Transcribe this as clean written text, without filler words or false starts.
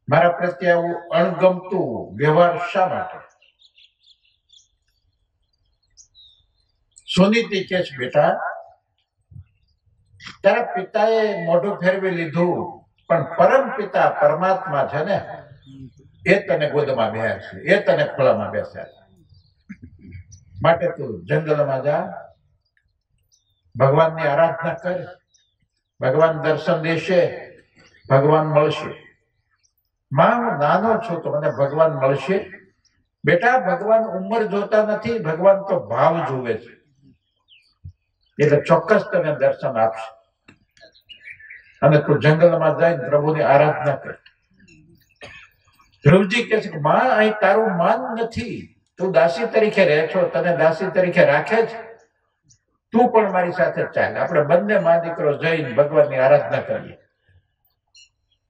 મારા પ્રત્યે આવું અણગમતું વ્યવહાર શા માટે? સુનીતિ કે છે, બેટા તારા પિતાએ મોઢું ફેરવી લીધું, પણ પરમ પિતા પરમાત્મા છે ને, એ તને ગોદમાં બેસ્યા છે, એ તને ખોળામાં બેસ્યા છે. માટે તું જંગલમાં જા, ભગવાનની આરાધના કર, ભગવાન દર્શન દેશે, ભગવાન મળશે. માં, હું નાનો છું તો મને ભગવાન મળશે? બેટા, ભગવાન ઉંમર જોતા નથી, ભગવાન તો ભાવ જુએ છે. એટલે ચોક્કસ તને દર્શન આપશે. અને તું જંગલમાં જઈને પ્રભુની આરાધના કર. ધ્રુવજી કહે છે કે માં, અહીં તારું માન નથી, તું દાસી તરીકે રહે છો, તને દાસી તરીકે રાખે છે, તું પણ મારી સાથે ચાલ, આપણે બંને માં દીકરો જઈને ભગવાનની આરાધના કરીએ.